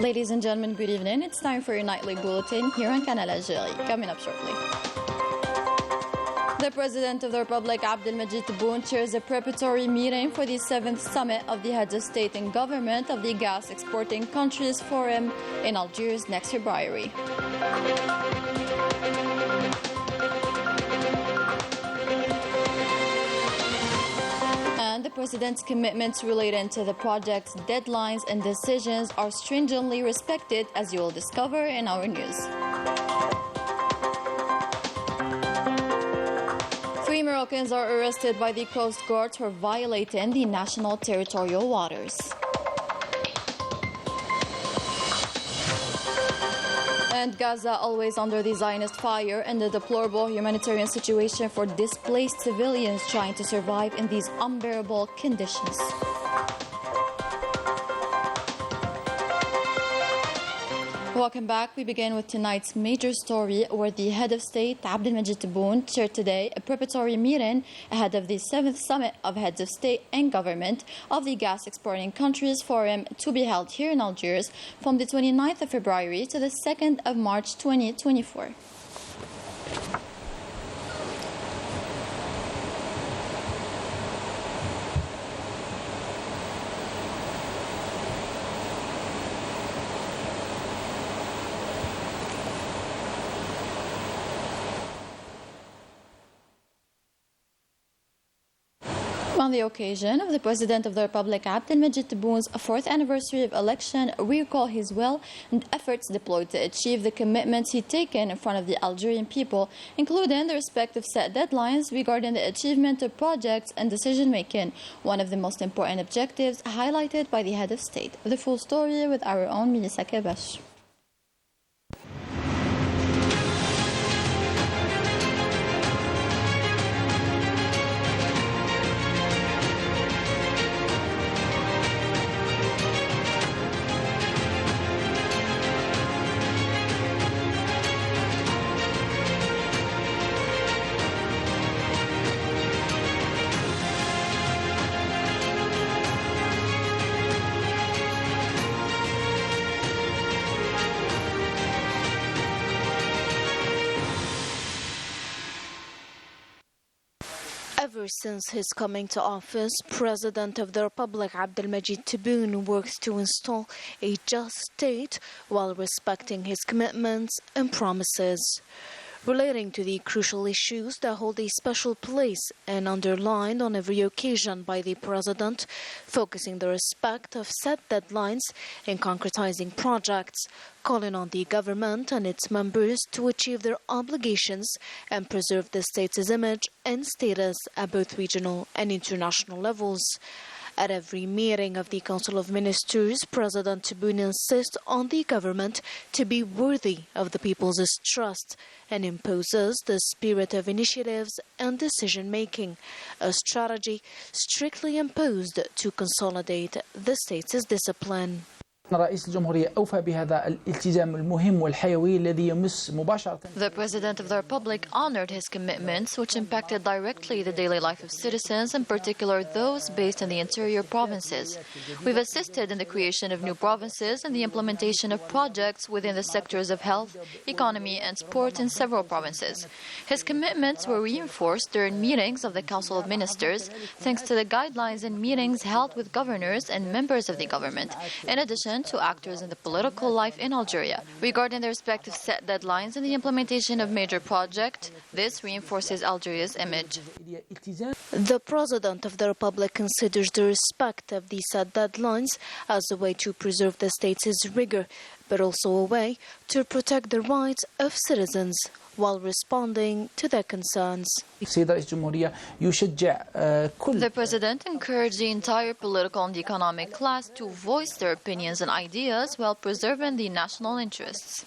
Ladies and gentlemen, good evening. It's time for your nightly bulletin here on Canal, Algérie. Coming up shortly. The President of the Republic, Abdelmajid Tebboune, chairs a preparatory meeting for the 7th Summit of the Heads of State and Government of the Gas Exporting Countries Forum in Algiers next February. And the President's commitments related to the project's deadlines and decisions are stringently respected, as you will discover in our news. 3 Moroccans are arrested by the Coast Guard for violating the national territorial waters. And Gaza always under the Zionist fire and the deplorable humanitarian situation for displaced civilians trying to survive in these unbearable conditions. Welcome back. We begin with tonight's major story where the head of state, Abdelmajid Tebboune, chaired today a preparatory meeting ahead of the 7th Summit of Heads of State and Government of the Gas Exporting Countries Forum to be held here in Algiers from the 29th of February to the 2nd of March 2024. On the occasion of the President of the Republic, Abdelmajid Tebboune's 4th anniversary of election, we recall his will and efforts deployed to achieve the commitments he'd taken in front of the Algerian people, including the respect of set deadlines regarding the achievement of projects and decision-making, one of the most important objectives highlighted by the head of state. The full story with our own Melissa Kabash. Ever since his coming to office, President of the Republic Abdelmajid Tebboune works to install a just state while respecting his commitments and promises. Relating to the crucial issues that hold a special place and underlined on every occasion by the President, focusing the respect of set deadlines and concretizing projects, calling on the government and its members to achieve their obligations and preserve the state's image and status at both regional and international levels. At every meeting of the Council of Ministers, President Tebboune insists on the government to be worthy of the people's trust and imposes the spirit of initiatives and decision-making, a strategy strictly imposed to consolidate the state's discipline. رئيس الجمهورية أوفى بهذا الالتزام المهم والحيوي الذي يمس مباشرة. The President of the Republic honored his commitments, which impacted directly the daily life of citizens, in particular those based in the interior provinces. We've assisted in the creation of new provinces and the implementation of projects within the sectors of health, economy, and sport in several provinces. His commitments were reinforced during meetings of the Council of Ministers, thanks to the guidelines and meetings held with governors and members of the government. In addition to actors in the political life in Algeria. Regarding their respective set deadlines and the implementation of major projects, this reinforces Algeria's image. The President of the Republic considers the respect of these set deadlines as a way to preserve the state's rigor, but also a way to protect the rights of citizens while responding to their concerns. The President encouraged the entire political and economic class to voice their opinions and ideas while preserving the national interests.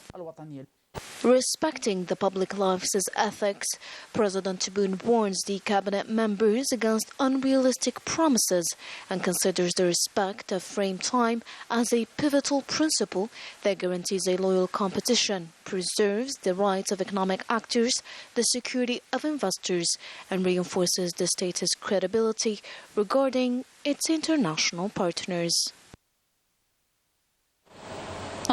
Respecting the public life's ethics, President Tebboune warns the cabinet members against unrealistic promises and considers the respect of frame time as a pivotal principle that guarantees a loyal competition, preserves the rights of economic actors, the security of investors, and reinforces the state's credibility regarding its international partners.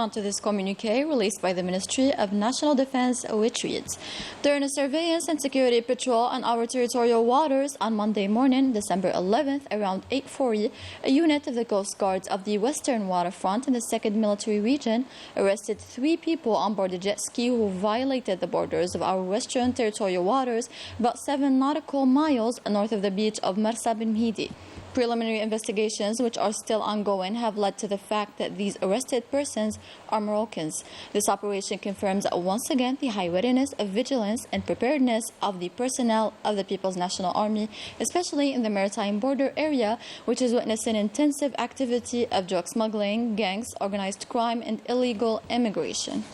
on to this communique released by the Ministry of National Defense, which reads, during a surveillance and security patrol on our territorial waters on Monday morning, December 11th, around 8:40, a unit of the Coast Guards of the Western Waterfront in the 2nd Military Region arrested 3 people on board a jet ski who violated the borders of our Western territorial waters about 7 nautical miles north of the beach of Marsa bin Mhidi. Preliminary investigations, which are still ongoing, have led to the fact that these arrested persons are Moroccans. This operation confirms once again the high readiness of vigilance and preparedness of the personnel of the People's National Army, especially in the maritime border area, which is witnessing intensive activity of drug smuggling, gangs, organized crime, and illegal immigration.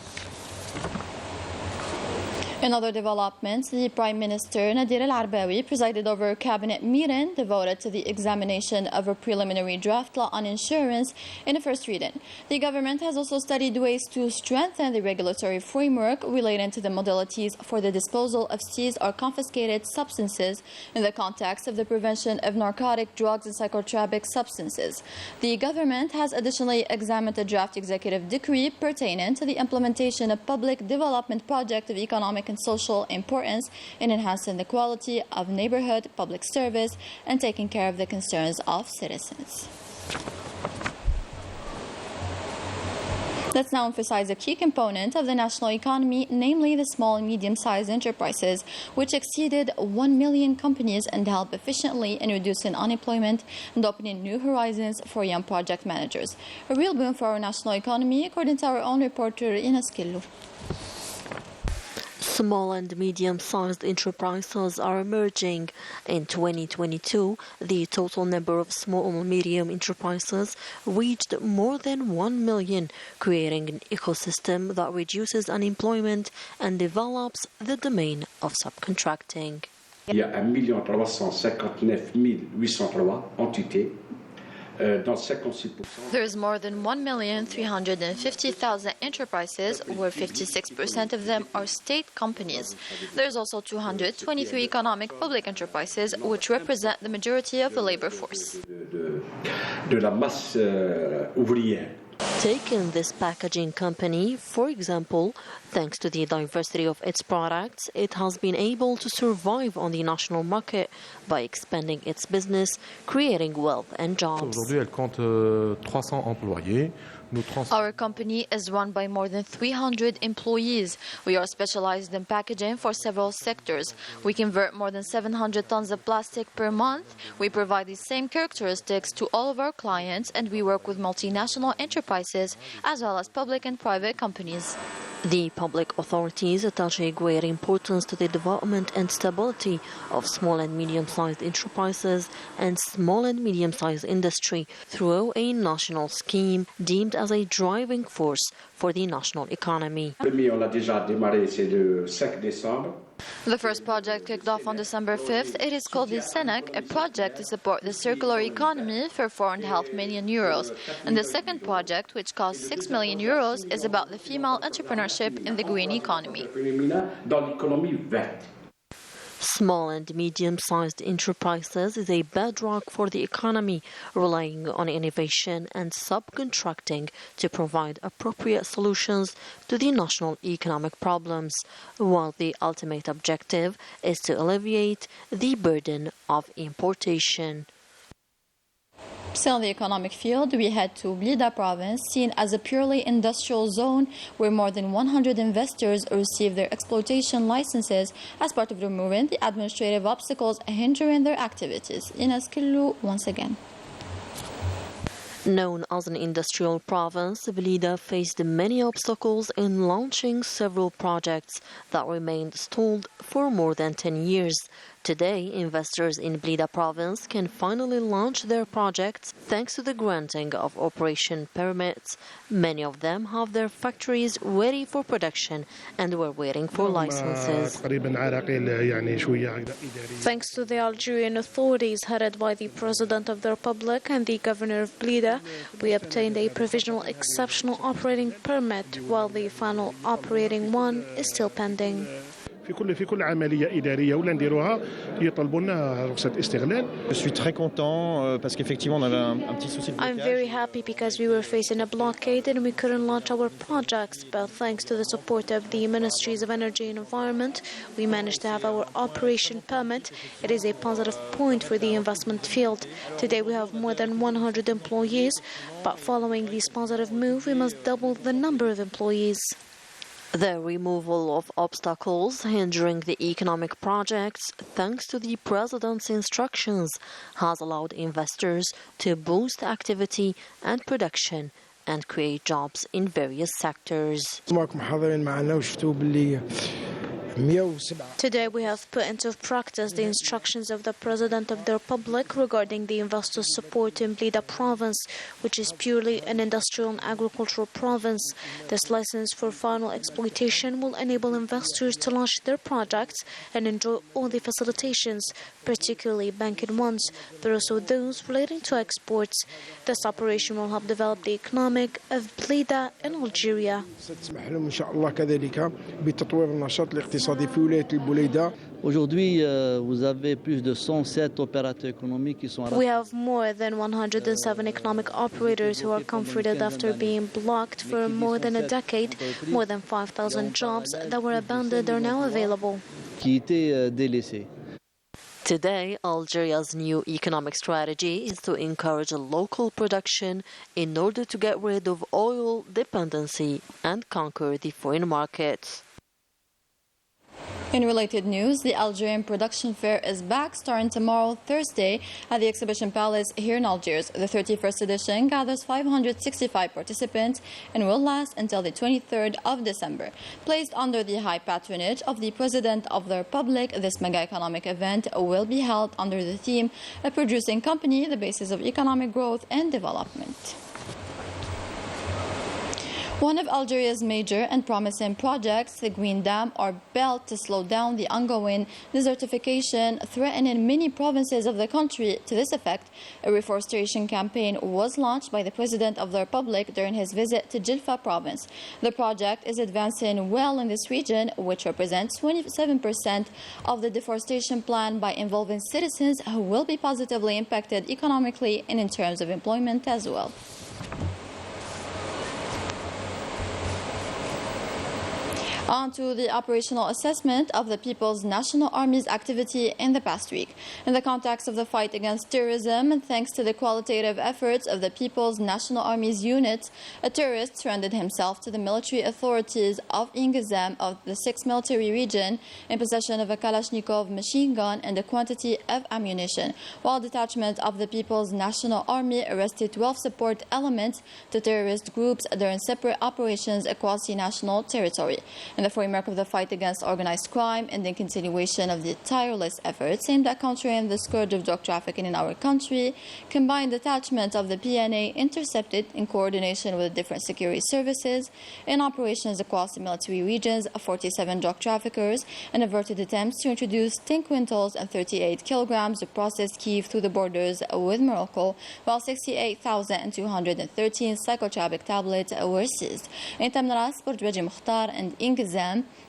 In other developments, the Prime Minister Nadir al-Arbawi presided over a cabinet meeting devoted to the examination of a preliminary draft law on insurance in the first reading. The government has also studied ways to strengthen the regulatory framework relating to the modalities for the disposal of seized or confiscated substances in the context of the prevention of narcotic drugs and psychotropic substances. The government has additionally examined a draft executive decree pertaining to the implementation of public development project of economic and social importance in enhancing the quality of neighborhood public service and taking care of the concerns of citizens. Let's now emphasize a key component of the national economy, namely the small and medium-sized enterprises, which exceeded 1 million companies and help efficiently in reducing unemployment and opening new horizons for young project managers. A real boon for our national economy, according to our own reporter Ines Killu. Small and medium-sized enterprises are emerging. In 2022, the total number of small and medium enterprises reached more than 1 million, creating an ecosystem that reduces unemployment and develops the domain of subcontracting. Il y a 1 359 803 entités. There is more than 1,350,000 enterprises, where 56% of them are state companies. There is also 223 economic public enterprises, which represent the majority of the labor force. De la masse ouvrière. Taking this packaging company, for example, thanks to the diversity of its products, it has been able to survive on the national market by expanding its business, creating wealth and jobs. Aujourd'hui, elle compte 300 employés. Our company is run by more than 300 employees. We are specialized in packaging for several sectors. We convert more than 700 tons of plastic per month. We provide the same characteristics to all of our clients, and we work with multinational enterprises as well as public and private companies. The public authorities attach a great importance to the development and stability of small and medium-sized enterprises and small and medium-sized industry through a national scheme deemed as a driving force for the national economy. On l'a déjà démarré, c'est le 5 décembre. The first project kicked off on December 5th. It is called the SENEC, a project to support the circular economy for €4.5 million. And the second project, which costs €6 million, is about the female entrepreneurship in the green economy. Dans l'économie verte. Small and medium-sized enterprises is a bedrock for the economy, relying on innovation and subcontracting to provide appropriate solutions to the national economic problems, while the ultimate objective is to alleviate the burden of importation. Still in the economic field, we head to Blida province, seen as a purely industrial zone where more than 100 investors receive their exploitation licenses as part of removing the administrative obstacles hindering their activities. Ines Killu once again. Known as an industrial province, Blida faced many obstacles in launching several projects that remained stalled for more than 10 years. Today, investors in Blida province can finally launch their projects thanks to the granting of operation permits. Many of them have their factories ready for production and were waiting for licenses. Thanks to the Algerian authorities headed by the President of the Republic and the Governor of Blida, we obtained a provisional exceptional operating permit, while the final operating one is still pending. في كل عملية إدارية ولا نديروها يطلبوا لنا رخصة استغلال. Je suis très content parce qu'effectivement on avait un petit souci de I'm blocage. very happy because we were facing a blockade and we couldn't launch our projects, but thanks to the support of the Ministries of Energy and Environment, we managed to have our operation permit. It is a positive point for the investment field. Today we have more than 100 employees, but following this positive move, we must double the number of employees. The removal of obstacles hindering the economic projects, thanks to the President's instructions, has allowed investors to boost activity and production and create jobs in various sectors. Today we have put into practice the instructions of the President of the Republic regarding the investor support in Blida province, which is purely an industrial and agricultural province. This license for final exploitation will enable investors to launch their projects and enjoy all the facilitations, particularly banking ones, but also those relating to exports. This operation will help develop the economic of Blida in Algeria. Aujourd'hui, vous avez plus de 107 opérateurs économiques qui sont We have more than 107 economic operators who are comforted after being blocked for more than a decade. More than 5,000 jobs that were abandoned are now available. qui étaient délaissés. Today, Algeria's new economic strategy is to encourage local production in order to get rid of oil dependency and conquer the foreign markets. In related news, the Algerian Production Fair is back starting tomorrow, Thursday, at the Exhibition Palace here in Algiers. The 31st edition gathers 565 participants and will last until the 23rd of December. Placed under the high patronage of the President of the Republic, this mega-economic event will be held under the theme, A Producing Company, the basis of economic growth and development. One of Algeria's major and promising projects, the Green Dam, are built to slow down the ongoing desertification threatening many provinces of the country. To this effect, a reforestation campaign was launched by the President of the Republic during his visit to Jilfa province. The project is advancing well in this region, which represents 27% of the deforestation plan, by involving citizens who will be positively impacted economically and in terms of employment as well. On to the operational assessment of the People's National Army's activity in the past week. In the context of the fight against terrorism, and thanks to the qualitative efforts of the People's National Army's units, a terrorist surrendered himself to the military authorities of Gaza of the 6th Military Region in possession of a Kalashnikov machine gun and a quantity of ammunition, while detachment of the People's National Army arrested 12 support elements to terrorist groups during separate operations across the national territory. In the framework of the fight against organized crime and the continuation of the tireless efforts aimed at countering the scourge of drug trafficking in our country, combined detachment of the PNA intercepted, in coordination with different security services, in operations across the military regions, 47 drug traffickers, and averted attempts to introduce 10 quintals and 38 kilograms of processed kief through the borders with Morocco, while 68,213 psychotropic tablets were seized. In Tamras, Bordeaux Mukhtar, and Ingizam,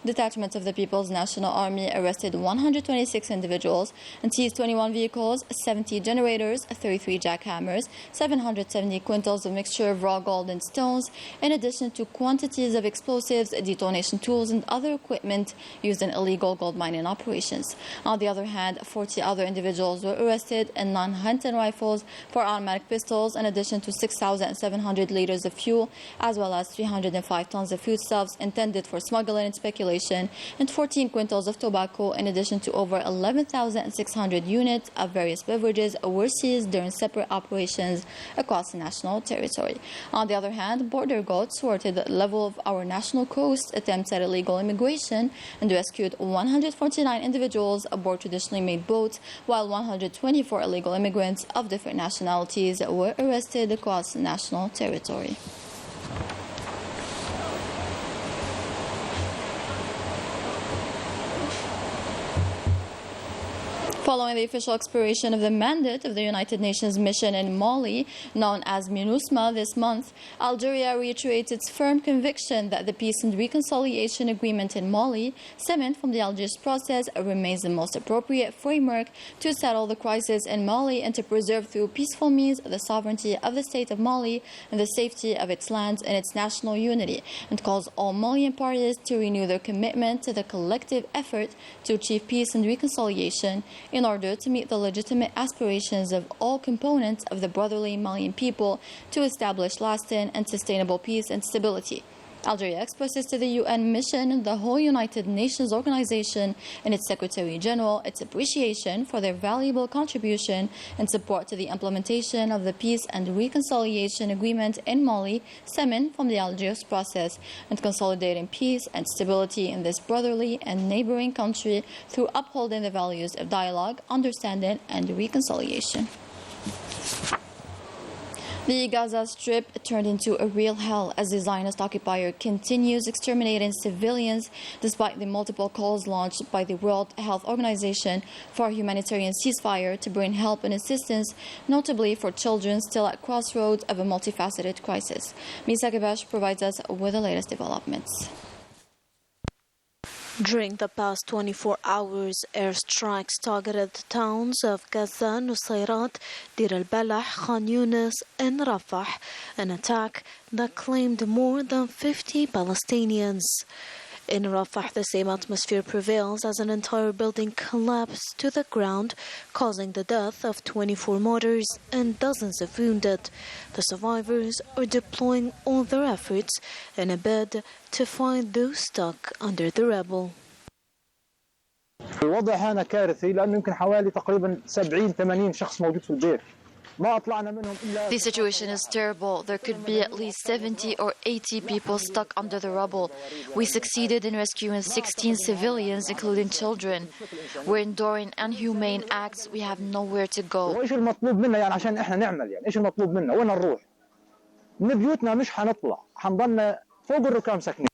detachments of the People's National Army arrested 126 individuals and seized 21 vehicles, 70 generators, 33 jackhammers, 770 quintals of mixture of raw gold and stones, in addition to quantities of explosives, detonation tools, and other equipment used in illegal gold mining operations. On the other hand, 40 other individuals were arrested and 9 hunting rifles, 4 automatic pistols, in addition to 6,700 liters of fuel, as well as 305 tons of foodstuffs intended for smuggling and speculation, and 14 quintals of tobacco, in addition to over 11,600 units of various beverages were seized during separate operations across the national territory. On the other hand, border guards thwarted the level of our national coast attempts at illegal immigration and rescued 149 individuals aboard traditionally made boats, while 124 illegal immigrants of different nationalities were arrested across the national territory. Following the official expiration of the mandate of the United Nations mission in Mali, known as MINUSMA, this month, Algeria reiterates its firm conviction that the peace and reconciliation agreement in Mali, stemming from the Algiers process, remains the most appropriate framework to settle the crisis in Mali and to preserve through peaceful means the sovereignty of the state of Mali and the safety of its lands and its national unity, and calls all Malian parties to renew their commitment to the collective effort to achieve peace and reconciliation in order to meet the legitimate aspirations of all components of the brotherly Malian people to establish lasting and sustainable peace and stability. Algeria expresses to the UN mission, the whole United Nations organization, and its Secretary General its appreciation for their valuable contribution and support to the implementation of the peace and reconciliation agreement in Mali, stemming from the Algiers process, and consolidating peace and stability in this brotherly and neighboring country through upholding the values of dialogue, understanding, and reconciliation. The Gaza Strip turned into a real hell as the Zionist occupier continues exterminating civilians despite the multiple calls launched by the World Health Organization for a humanitarian ceasefire to bring help and assistance, notably for children still at crossroads of a multifaceted crisis. Misa Gabash provides us with the latest developments. During the past 24 hours, airstrikes targeted the towns of Gaza, Nusayrat, Dir al-Balah, Khan Yunis, and Rafah, an attack that claimed more than 50 Palestinians. In Rafah, the same atmosphere prevails as an entire building collapsed to the ground, causing the death of 24 martyrs and dozens of wounded. The survivors are deploying all their efforts in a bid to find those stuck under the rubble. الوضع هنا كارثي لأنه يمكن حوالي تقريبا 70-80 شخص موجود في البيت. The situation is terrible. There could be at least 70 or 80 people stuck under the rubble. We succeeded in rescuing 16 civilians, including children. We're enduring inhumane acts. We have nowhere to go. وإيش المطلوب منا يعني عشان إحنا نعمل يعني إيش المطلوب منا وين نروح؟ من بيوتنا مش حنطلع حنضلنا فوق الركام ساكنين.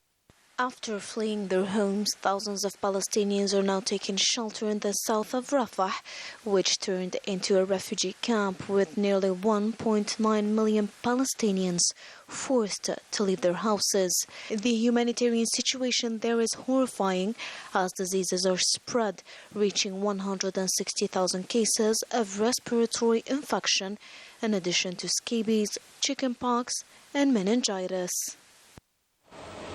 After fleeing their homes, thousands of Palestinians are now taking shelter in the south of Rafah, which turned into a refugee camp with nearly 1.9 million Palestinians forced to leave their houses. The humanitarian situation there is horrifying as diseases are spread, reaching 160,000 cases of respiratory infection, in addition to scabies, chickenpox, and meningitis.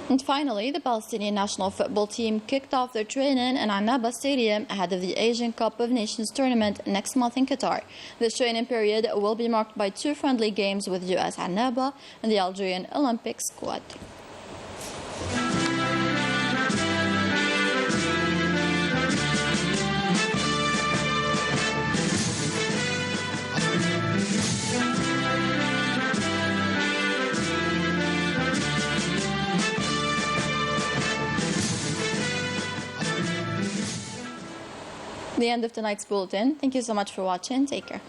And finally, the Palestinian national football team kicked off their training in Annaba Stadium ahead of the Asian Cup of Nations tournament next month in Qatar. This training period will be marked by 2 friendly games with US Annaba and the Algerian Olympic squad. The end of tonight's bulletin. Thank you so much for watching. Take care.